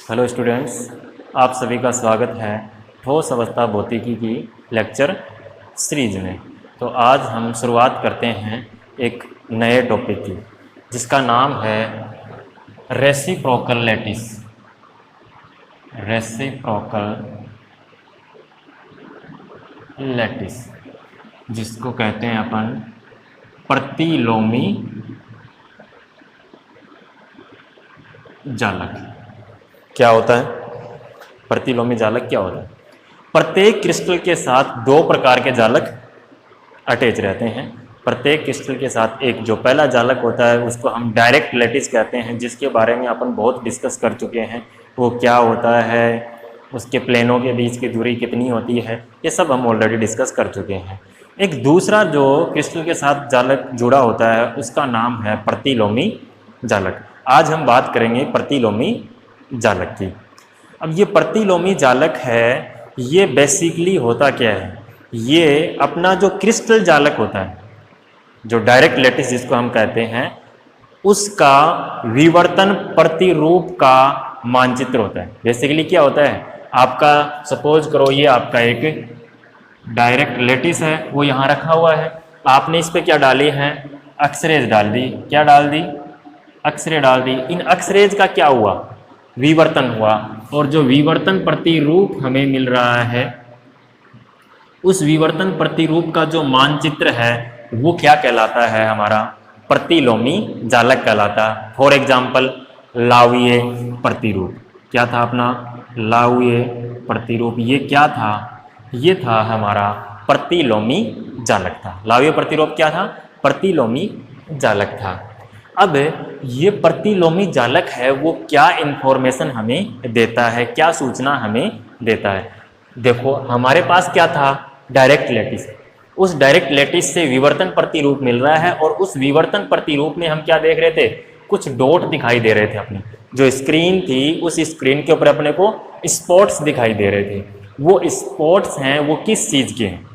Hello students, आप सभी का स्वागत है ठोस अवस्था भौतिकी की लेक्चर सीरीज में। तो आज हम शुरुआत करते हैं एक नए टॉपिक की, जिसका नाम है रेसिप्रोकल लैटिस। रेसिप्रोकल लैटिस, जिसको कहते हैं अपन प्रतिलोमी जालक। क्या होता है प्रतिलोमी जालक? क्या होता है? प्रत्येक क्रिस्टल के साथ दो प्रकार के जालक अटैच रहते हैं। प्रत्येक क्रिस्टल के साथ एक जो पहला जालक होता है उसको हम डायरेक्ट लैटिस कहते हैं, जिसके बारे में अपन बहुत डिस्कस कर चुके हैं। वो क्या होता है, उसके प्लेनों के बीच की दूरी कितनी होती है, ये सब हम ऑलरेडी डिस्कस कर चुके हैं। एक दूसरा जो क्रिस्टल के साथ जालक जुड़ा होता है उसका नाम है प्रतिलोमी जालक। आज हम बात करेंगे प्रतिलोमी जालक की। अब ये प्रतिलोमी जालक है, ये बेसिकली होता क्या है? ये अपना जो क्रिस्टल जालक होता है, जो डायरेक्ट लैटिस जिसको हम कहते हैं, उसका विवर्तन प्रतिरूप का मानचित्र होता है। बेसिकली क्या होता है, आपका सपोज करो ये आपका एक डायरेक्ट लैटिस है, वो यहाँ रखा हुआ है। आपने इस पर क्या डाली है? एक्सरेज डाल दी। क्या डाल दी? एक्सरे डाल दी। इन एक्सरेज का क्या हुआ? विवर्तन हुआ। और जो विवर्तन प्रतिरूप हमें मिल रहा है, उस विवर्तन प्रतिरूप का जो मानचित्र है वो क्या कहलाता है? हमारा प्रतिलोमी जालक कहलाता। फॉर एग्जाम्पल लाउये प्रतिरूप। क्या था अपना लाउये प्रतिरूप? ये क्या था? ये था हमारा प्रतिलोमी जालक था। लाउये प्रतिरूप क्या था? प्रतिलोमी जालक था। अब ये प्रतिलोमी जालक है, वो क्या इन्फॉर्मेशन हमें देता है, क्या सूचना हमें देता है? देखो हमारे पास क्या था? Direct lattice. उस डायरेक्ट लैटिस से विवर्तन प्रतिरूप मिल रहा है, और उस विवर्तन प्रतिरूप में हम क्या देख रहे थे? कुछ डॉट दिखाई दे रहे थे। अपनी जो स्क्रीन थी, उस स्क्रीन के ऊपर अपने को स्पॉट्स दिखाई दे रहे थे। वो स्पॉट्स हैं, वो किस चीज़ के हैं,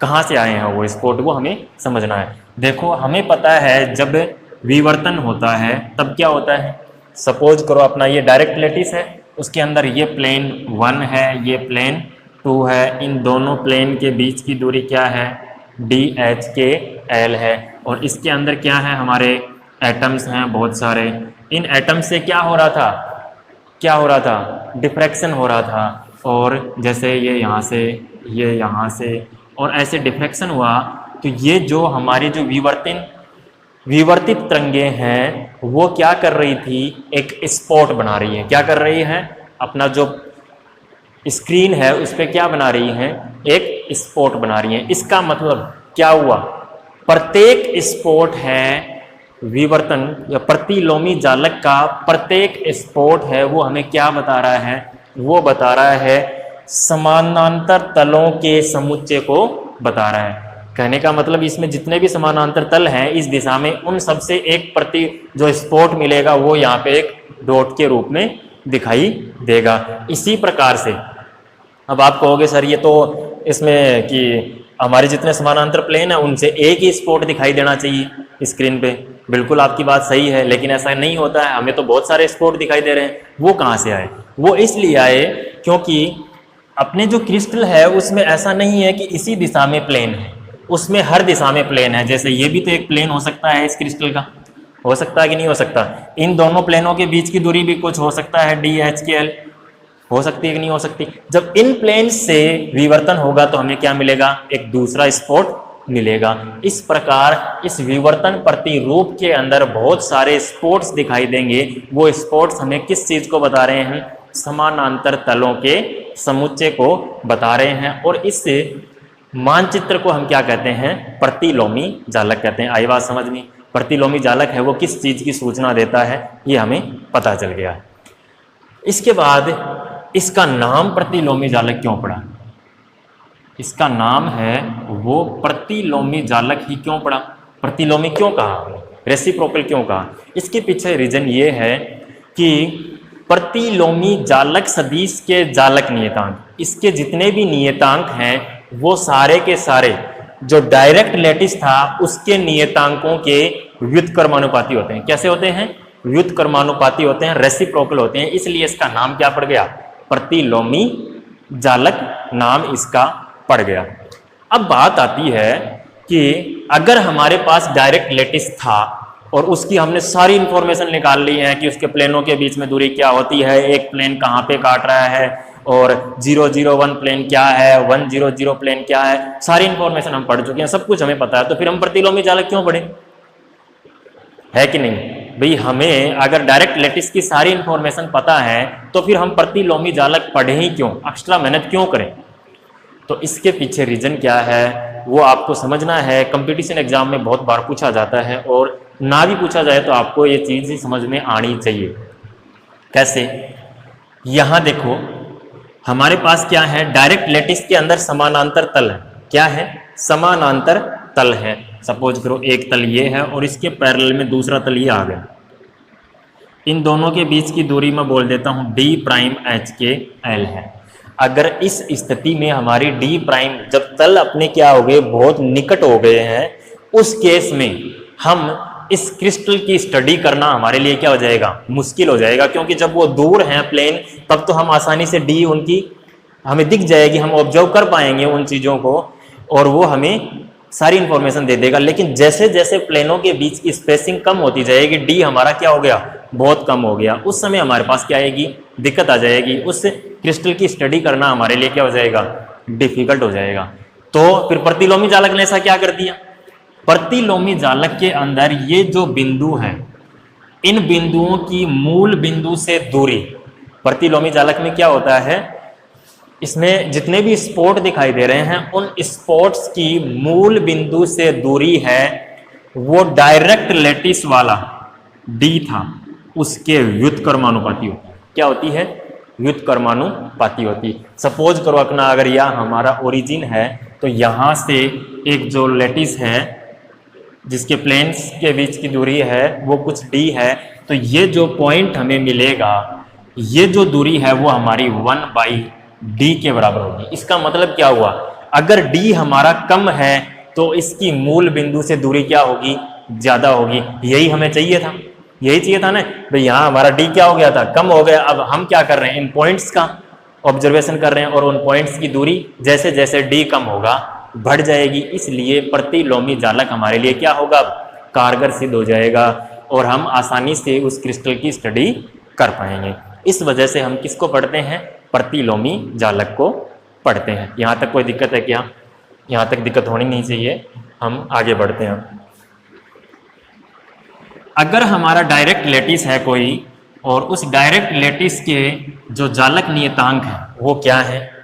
कहाँ से आए हैं वो स्पॉट, वो हमें समझना है। देखो हमें पता है जब विवर्तन होता है तब क्या होता है। सपोज करो अपना ये डायरेक्ट लैटिस है, उसके अंदर ये प्लेन 1 है, ये प्लेन 2 है। इन दोनों प्लेन के बीच की दूरी क्या है? DHKL है। और इसके अंदर क्या है? हमारे एटम्स हैं बहुत सारे। इन एटम्स से क्या हो रहा था? क्या हो रहा था? डिफ्रैक्शन हो रहा था। और जैसे ये यहाँ से, ये यहाँ से, और ऐसे डिफ्रैक्शन हुआ, तो ये जो हमारी जो विवर्तित तरंगें हैं वो क्या कर रही थी? एक स्पॉट बना रही है। क्या कर रही है? अपना जो स्क्रीन है उस पर क्या बना रही है? एक स्पॉट बना रही है। इसका मतलब क्या हुआ? प्रत्येक स्पॉट है विवर्तन या प्रतिलोमी जालक का प्रत्येक स्पॉट है, वो हमें क्या बता रहा है? वो बता रहा है समानांतर तलों के समुच्चय को बता रहा है। कहने का मतलब इसमें जितने भी समानांतर तल हैं इस दिशा में, उन सबसे एक प्रति जो स्पॉट मिलेगा वो यहाँ पे एक डॉट के रूप में दिखाई देगा। इसी प्रकार से अब आप कहोगे सर ये तो इसमें कि हमारे जितने समानांतर प्लेन है उनसे एक ही स्पॉट दिखाई देना चाहिए स्क्रीन पे। बिल्कुल आपकी बात सही है, लेकिन ऐसा नहीं होता है। हमें तो बहुत सारे स्पॉट दिखाई दे रहे हैं। वो कहाँ से आए? वो इसलिए आए क्योंकि अपने जो क्रिस्टल है उसमें ऐसा नहीं है कि इसी दिशा में प्लेन है, उसमें हर दिशा में प्लेन है। जैसे ये भी तो एक प्लेन हो सकता है इस क्रिस्टल का, हो सकता है कि नहीं हो सकता? इन दोनों प्लेनों के बीच की दूरी भी कुछ हो सकता है, DHKL हो सकती है कि नहीं हो सकती? जब इन प्लेन से विवर्तन होगा तो हमें क्या मिलेगा? एक दूसरा स्पॉट मिलेगा। इस प्रकार इस विवर्तन प्रतिरूप के अंदर बहुत सारे स्पॉट्स दिखाई देंगे। वो स्पॉट्स हमें किस चीज को बता रहे हैं? समानांतर तलों के समुच्चय को बता रहे हैं। और इससे मानचित्र को हम क्या कहते हैं? प्रतिलोमी जालक कहते हैं। आई बात समझ में? प्रतिलोमी जालक है वो किस चीज की सूचना देता है, ये हमें पता चल गया। इसके बाद इसका नाम प्रतिलोमी जालक क्यों पड़ा? इसका नाम है वो प्रतिलोमी जालक ही क्यों पड़ा? प्रतिलोमी क्यों कहा? रेसिप्रोकल क्यों कहा? इसके पीछे रीजन ये है कि प्रतिलोमी जालक सदिश के जालक नियतांक, इसके जितने भी नियतांक हैं वो सारे के सारे जो डायरेक्ट लैटिस था उसके नियतांकों के व्युत्क्रमानुपाती होते हैं। कैसे होते हैं? व्युत्क्रमानुपाती होते हैं, रेसिप्रोकल होते हैं, इसलिए इसका नाम क्या पड़ गया? प्रतिलोमी जालक नाम इसका पड़ गया। अब बात आती है कि अगर हमारे पास डायरेक्ट लेटिस था और उसकी हमने सारी इंफॉर्मेशन निकाल ली है कि उसके प्लेनों के बीच में दूरी क्या होती है, एक प्लेन कहाँ पे काट रहा है, और 001 प्लेन क्या है, 100 प्लेन क्या है, सारी इंफॉर्मेशन हम पढ़ चुके हैं, सब कुछ हमें पता है, तो फिर हम प्रतिलोमी जालक क्यों पढ़े? है कि नहीं भाई? हमें अगर डायरेक्ट लेटिस की सारी इंफॉर्मेशन पता है तो फिर हम प्रतिलोमी जालक पढ़े ही क्यों, एक्स्ट्रा मेहनत क्यों करें? तो इसके पीछे रीजन क्या है वो आपको समझना है। कंपटीशन एग्जाम में बहुत बार पूछा जाता है, और ना भी पूछा जाए तो आपको ये चीज़ ही समझ में आनी चाहिए। कैसे? यहाँ देखो, हमारे पास क्या है, डायरेक्ट लेटिस के अंदर समानांतर तल है। क्या है? समानांतर तल है। सपोज करो एक तल ये है और इसके पैरेलल में दूसरा तल ये आ गया। इन दोनों के बीच की दूरी मैं बोल देता हूं d प्राइम एच के एल है। अगर इस स्थिति में हमारी d प्राइम, जब तल अपने क्या हो गए, बहुत निकट हो गए हैं, उस केस में हम इस क्रिस्टल की स्टडी करना हमारे लिए क्या हो जाएगा? मुश्किल हो जाएगा, क्योंकि जब वो दूर हैं प्लेन, तब तो हम आसानी से d उनकी हमें दिख जाएगी, हम ऑब्जर्व कर पाएंगे उन चीज़ों को, और वो हमें सारी इंफॉर्मेशन दे देगा। लेकिन जैसे जैसे प्लेनों के बीच की स्पेसिंग कम होती जाएगी, डी हमारा क्या हो गया? बहुत कम हो गया। उस समय हमारे पास क्या आएगी? दिक्कत आ जाएगी। उस क्रिस्टल की स्टडी करना हमारे लिए क्या हो जाएगा? डिफिकल्ट हो जाएगा। तो फिर प्रतिलोमी जालक ने ऐसा क्या कर दिया? प्रतिलोमी जालक के अंदर ये जो बिंदु है, इन बिंदुओं की मूल बिंदु से दूरी, प्रतिलोमी जालक में क्या होता है, इसमें जितने भी स्पॉट दिखाई दे रहे हैं, उन स्पॉट्स की मूल बिंदु से दूरी है वो डायरेक्ट लेटिस वाला d था, उसके व्युत्क्रमानुपाती होती है। क्या होती है? व्युत्क्रमानुपाती होती। सपोज करो अपना, अगर यह हमारा ओरिजिन है, तो यहां से एक जो लेटिस है जिसके प्लेन्स के बीच की दूरी है वो कुछ d है, तो ये जो पॉइंट हमें मिलेगा, ये जो दूरी है वो हमारी 1/d के बराबर होगी। इसका मतलब क्या हुआ? अगर d हमारा कम है तो इसकी मूल बिंदु से दूरी क्या होगी? ज्यादा होगी। यही हमें चाहिए था, यही चाहिए था ना भाई। यहाँ हमारा d क्या हो गया था? कम हो गया। अब हम क्या कर रहे हैं? इन पॉइंट्स का ऑब्जर्वेशन कर रहे हैं, और उन पॉइंट्स की दूरी जैसे जैसे d कम होगा बढ़ जाएगी। इसलिए प्रतिलोमी जालक हमारे लिए क्या होगा? कारगर सिद्ध हो जाएगा, और हम आसानी से उस क्रिस्टल की स्टडी कर पाएंगे। इस वजह से हम किसको पढ़ते हैं? प्रतिलोमी जालक को पढ़ते हैं। यहाँ तक कोई दिक्कत है क्या? यहाँ तक दिक्कत होनी नहीं चाहिए। हम आगे बढ़ते हैं। अगर हमारा डायरेक्ट लेटिस है कोई, और उस डायरेक्ट लेटिस के जो जालक नियतांक है वो क्या है?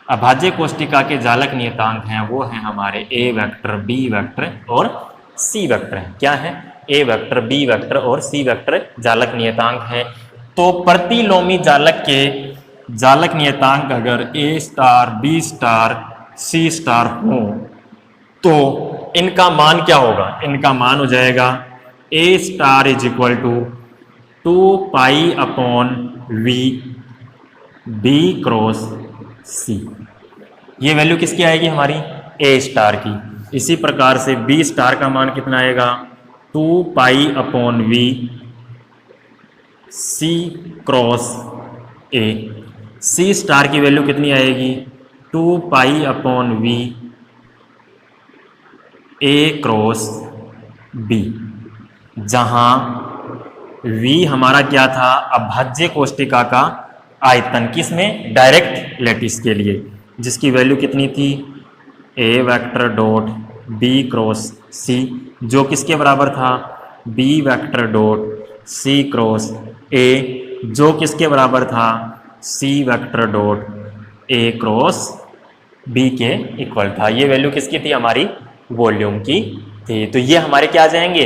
अभाज्य कोष्टिका के जालक नियतांक हैं वो हैं हमारे a वेक्टर, b वेक्टर और c वेक्टर है। क्या है? a वेक्टर, b वेक्टर और c वेक्टर जालक नियतांक है। तो प्रतिलोमी जालक के जालक नियतांक अगर a star, b star, c star हो, तो इनका मान क्या होगा? इनका मान हो जाएगा a star is equal to 2π/v b cross c। ये वैल्यू किसकी आएगी? हमारी a स्टार की। इसी प्रकार से b स्टार का मान कितना आएगा? 2π/v c cross a। c star की वैल्यू कितनी आएगी? 2π/v a क्रॉस b, जहां v हमारा क्या था? अभाज्य कोष्टिका का आयतन। किसमें? डायरेक्ट लेटिस के लिए, जिसकी वैल्यू कितनी थी? a vector dot b cross c, जो किसके बराबर था? b vector dot c cross a, जो किसके बराबर था? c vector dot a cross b के इक्वल था। ये वैल्यू किसकी थी? हमारी वॉल्यूम की थी। तो ये हमारे क्या आ जाएंगे?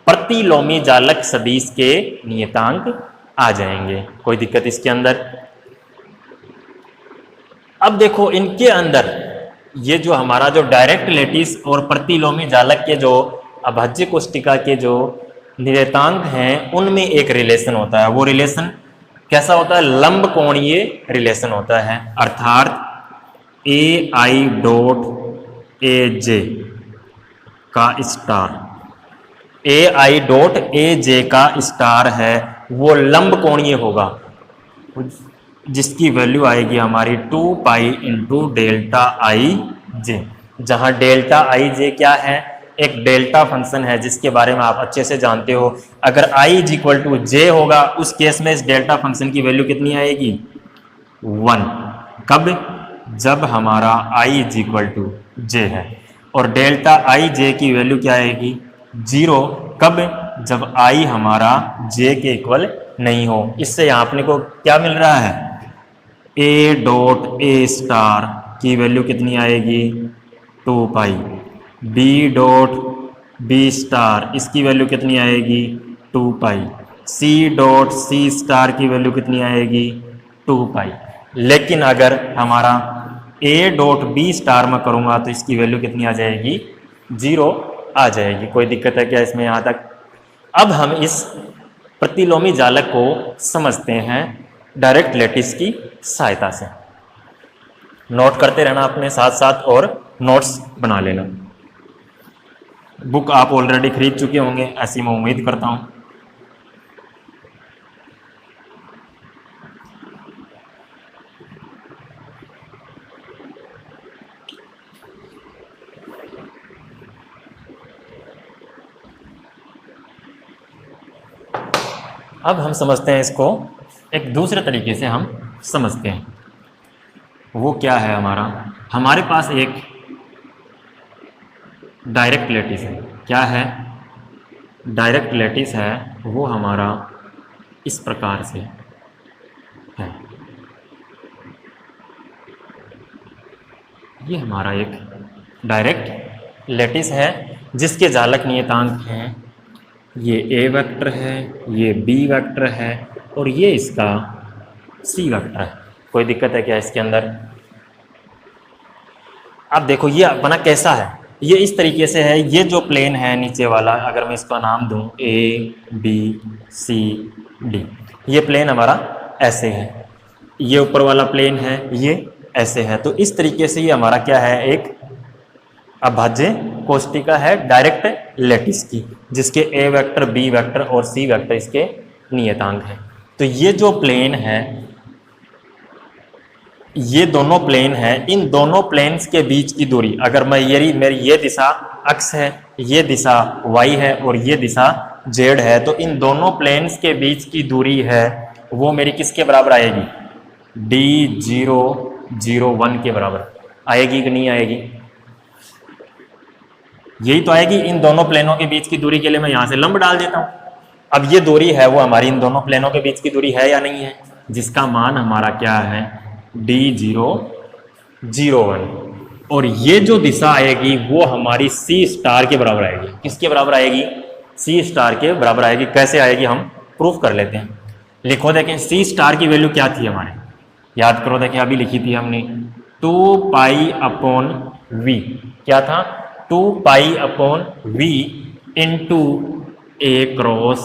प्रतिलोमी जालक सदिश के नियतांक आ जाएंगे। कोई दिक्कत इसके अंदर? अब देखो, इनके अंदर ये जो हमारा जो डायरेक्ट लेटिस और प्रतिलोमी जालक के जो अभाज्य कोष्टिका के जो नियतांक हैं, उनमें एक रिलेशन होता है। वो रिलेशन कैसा होता है? लंब कोणीय रिलेशन होता है। अर्थात ai डॉट aj का star A I dot A J का स्टार है वो लंब कोणीय होगा, जिसकी वैल्यू आएगी हमारी 2 पाई इंटू डेल्टा आई जे, जहां डेल्टा आई जे क्या है, एक डेल्टा फंक्शन है जिसके बारे में आप अच्छे से जानते हो। अगर i इज इक्वल टू जे होगा उस केस में इस डेल्टा फंक्शन की वैल्यू कितनी आएगी, 1। कब, जब हमारा i इज इक्वल टू जे है, और डेल्टा आई जे की वैल्यू क्या आएगी, 0। कब, जब i हमारा j के इक्वल नहीं हो। इससे यहाँ अपने को क्या मिल रहा है, a डॉट ए स्टार की वैल्यू कितनी आएगी, 2 पाई, b डॉट बी स्टार इसकी वैल्यू कितनी आएगी, 2 पाई, c डॉट सी स्टार की वैल्यू कितनी आएगी, 2 पाई। लेकिन अगर हमारा a डॉट बी स्टार में करूँगा तो इसकी वैल्यू कितनी आ जाएगी, 0 आ जाएगी। कोई दिक्कत है क्या इसमें यहाँ तक? अब हम इस प्रतिलोमी जालक को समझते हैं डायरेक्ट लैटिस की सहायता से। नोट करते रहना अपने साथ साथ और नोट्स बना लेना। बुक आप ऑलरेडी खरीद चुके होंगे ऐसी मैं उम्मीद करता हूँ। अब हम समझते हैं इसको एक दूसरे तरीके से हम समझते हैं। वो क्या है, हमारे पास एक डायरेक्ट लैटिस है। क्या है, डायरेक्ट लैटिस है, वो हमारा इस प्रकार से है। ये हमारा एक डायरेक्ट लैटिस है जिसके जालक नियतांक हैं, ये ए वेक्टर है, ये बी वेक्टर है और ये इसका सी वेक्टर है। कोई दिक्कत है क्या इसके अंदर? अब देखो ये बना कैसा है, ये इस तरीके से है। ये जो प्लेन है नीचे वाला, अगर मैं इसका नाम दूं ए बी सी डी, ये प्लेन हमारा ऐसे है। ये ऊपर वाला प्लेन है, ये ऐसे है। तो इस तरीके से ये हमारा क्या है, एक अभाज्य कोष्टिका है डायरेक्ट लैटिस की, जिसके ए वेक्टर, बी वेक्टर और सी वेक्टर इसके नियतांक हैं। तो ये जो प्लेन है, ये दोनों प्लेन है, इन दोनों प्लेन्स के बीच की दूरी, अगर मैं मेरी ये दिशा x है, ये दिशा y है और ये दिशा z है, तो इन दोनों प्लेन्स के बीच की दूरी है वो मेरी किसके बराबर आएगी, d001 के बराबर आएगी कि नहीं आएगी? यही तो आएगी। इन दोनों प्लेनों के बीच की दूरी के लिए मैं यहाँ से लंब डाल देता हूँ। अब ये दूरी है वो हमारी इन दोनों प्लेनों के बीच की दूरी है या नहीं है, जिसका मान हमारा क्या है, d001। और ये जो दिशा आएगी वो हमारी सी स्टार के बराबर आएगी। किसके बराबर आएगी? सी स्टार के बराबर आएगी। कैसे आएगी हम प्रूफ कर लेते हैं। लिखो देखें, सी स्टार की वैल्यू क्या थी हमारे, याद करो देखें, अभी लिखी थी हमने 2 पाई अपॉन वी। क्या था? 2 pi upon V into A cross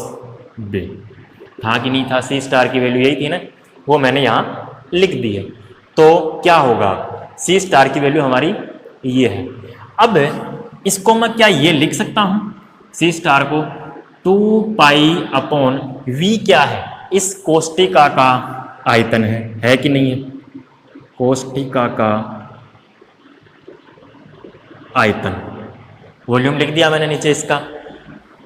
B. था कि नहीं था? सी स्टार की वैल्यू यही थी ना, वो मैंने यहाँ लिख दी है। तो क्या होगा, सी स्टार की वैल्यू हमारी ये है। अब इसको मैं क्या ये लिख सकता हूँ, सी स्टार को 2 पाई अपॉन वी क्या है, इस कोष्टिका का आयतन है कि नहीं है? कोष्टिका का आयतन, वॉल्यूम लिख दिया मैंने नीचे इसका।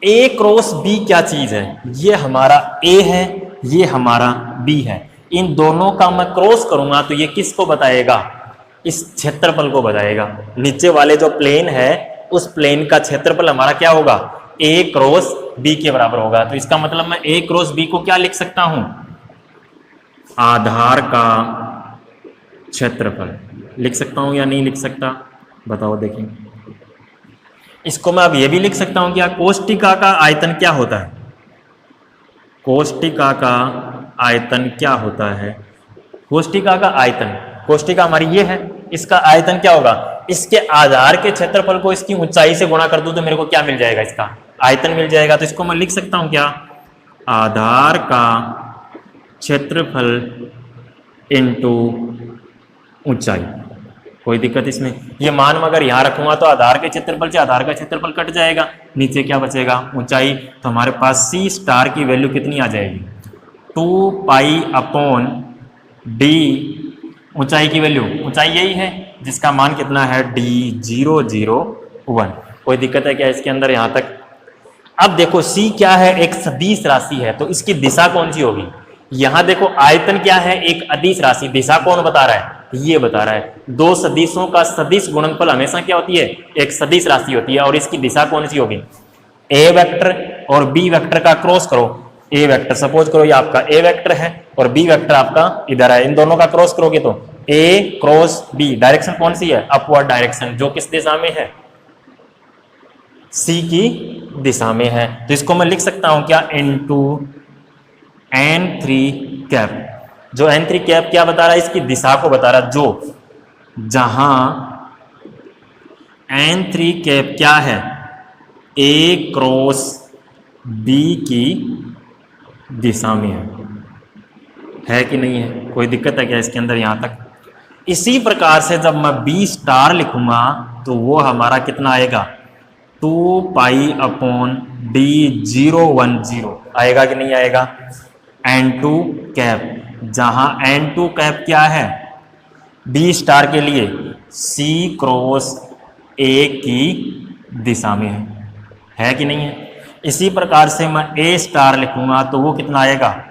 ए क्रॉस बी क्या चीज है, ये हमारा ए है, ये हमारा बी है। इन दोनों का मैं क्रॉस करूंगा तो ये किसको बताएगा, इस क्षेत्रफल को बताएगा। नीचे वाले जो प्लेन है उस प्लेन का क्षेत्रफल हमारा क्या होगा, ए क्रॉस बी के बराबर होगा। तो इसका मतलब मैं ए क्रॉस बी को क्या लिख सकता हूं, आधार का क्षेत्रफल लिख सकता हूं या नहीं लिख सकता, बताओ देखें। इसको मैं अब ये भी लिख सकता हूं क्या, कोष्टिका का आयतन क्या होता है, कोष्टिका का आयतन क्या होता है, कोष्टिका का आयतन, कोष्टिका हमारी ये है, इसका आयतन क्या होगा, इसके आधार के क्षेत्रफल को इसकी ऊंचाई से गुणा कर दूं तो मेरे को क्या मिल जाएगा, इसका आयतन मिल जाएगा। तो इसको मैं लिख सकता हूं क्या, आधार का क्षेत्रफल इंटू ऊंचाई। कोई दिक्कत इसमें? ये मान मैं अगर यहाँ रखूंगा तो आधार के क्षेत्रफल से आधार का क्षेत्रफल कट जाएगा, नीचे क्या बचेगा? ऊंचाई। तो हमारे पास सी स्टार की वैल्यू कितनी आ जाएगी? 2 पाई अपॉन डी, ऊंचाई की वैल्यू, ऊंचाई यही है जिसका मान कितना है? D001। कोई दिक्कत है क्या इसके अंदर यहाँ तक? अब देखो सी क्या है? एक सदिश राशि है, तो इसकी दिशा कौन सी होगी? यहां देखो आयतन क्या है? एक अदिश राशि। दिशा कौन बता रहा है? ये बता रहा है। दो सदिशों का सदिश गुणनफल हमेशा क्या होती है? एक सदिश राशि होती है। और इसकी दिशा कौन सी होगी? ए वेक्टर और बी वेक्टर का क्रॉस करो। ए वेक्टर सपोज करो ये आपका ए वेक्टर है और बी वेक्टर आपका इधर है, इन दोनों का क्रॉस करोगे तो ए क्रॉस बी, डायरेक्शन कौन सी है? अपवर्ड डायरेक्शन, जो किस दिशा में है? सी की दिशा में है। तो इसको मैं लिख सकता हूं क्या? Into n3 cap. जो n3 कैप क्या बता रहा है? इसकी दिशा को बता रहा है, जो जहां n3 कैप क्या है? a क्रॉस b की दिशा में है कि नहीं है? कोई दिक्कत है क्या इसके अंदर यहाँ तक? इसी प्रकार से जब मैं b स्टार लिखूंगा तो वो हमारा कितना आएगा? 2 पाई अपॉन D010 आएगा कि नहीं आएगा? n2 कैप, जहां n2 कैप क्या है? B स्टार के लिए C क्रॉस A की दिशा में है कि नहीं है? इसी प्रकार से मैं A स्टार लिखूंगा तो वो कितना आएगा?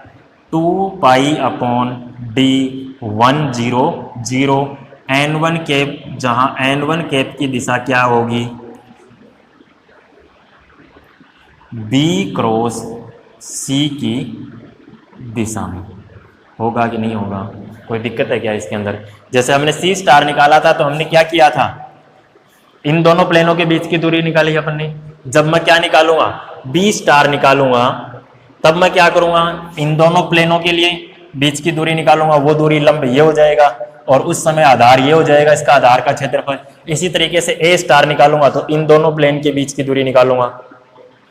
2 pi upon D100 n1 cap, जहां n1 कैप की दिशा क्या होगी? B क्रॉस C की दिशा में। होगा कि नहीं होगा? कोई दिक्कत है क्या इसके अंदर? जैसे हमने C स्टार निकाला था तो हमने क्या किया था? इन दोनों प्लेनों के बीच की दूरी निकाली अपन ने। जब मैं क्या निकालूंगा? B स्टार निकालूंगा, तब मैं क्या करूंगा? इन दोनों प्लेनों के लिए बीच की दूरी निकालूंगा, वो दूरी लंब ये हो जाएगा और उस समय आधार ये हो जाएगा, इसका आधार का क्षेत्रफल। इसी तरीके से A स्टार निकालूंगा तो इन दोनों प्लेन के बीच की दूरी निकालूंगा।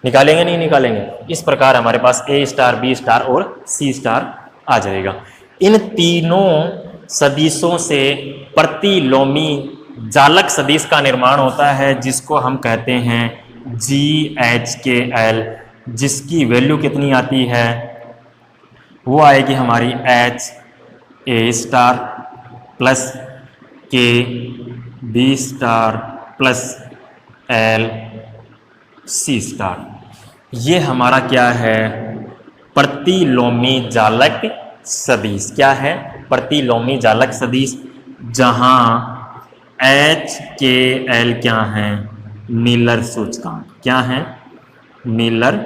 निकालेंगे नहीं निकालेंगे? इस प्रकार हमारे पास A स्टार, B स्टार और C स्टार आ जाएगा। इन तीनों सदिशों से प्रतिलोमी जालक सदिश का निर्माण होता है, जिसको हम कहते हैं GHKL, जिसकी वैल्यू कितनी आती है? वो आएगी हमारी HA star plus K B star plus L C star. ये हमारा क्या है? प्रतिलोमी जालक सदिश। क्या है? प्रतिलोमी जालक सदिश, जहां HKL क्या है? मिलर सूचकांक। क्या है? मिलर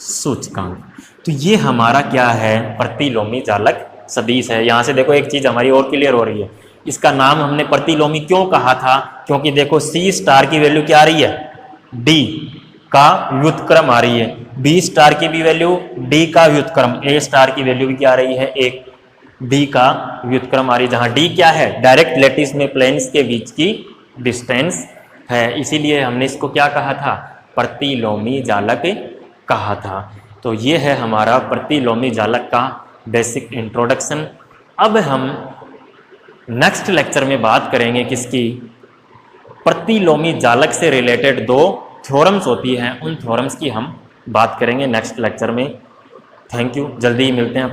सूचकांक। तो ये हमारा क्या है? प्रतिलोमी जालक सदिश है। यहां से देखो एक चीज हमारी और क्लियर हो रही है। इसका नाम हमने प्रतिलोमी क्यों कहा था? क्योंकि देखो C स्टार की वैल्यू क्या आ रही है? D का व्युत्क्रम आ रही है, B स्टार की भी वैल्यू D का व्युत्क्रम, A स्टार की वैल्यू भी क्या आ रही है? 1 D का व्युत्क्रम आ रही है, जहां D क्या है? डायरेक्ट लैटिस में प्लेन्स के बीच की डिस्टेंस है। इसीलिए हमने इसको क्या कहा था? प्रतिलोमी जालक कहा था। तो ये है हमारा प्रतिलोमी जालक का बेसिक इंट्रोडक्शन। अब हम नेक्स्ट लेक्चर में बात करेंगे किसकी? प्रतिलोमी जालक से रिलेटेड दो थ्योरम्स होती हैं, उन थ्योरम्स की हम बात करेंगे नेक्स्ट लेक्चर में। थैंक यू, जल्दी ही मिलते हैं।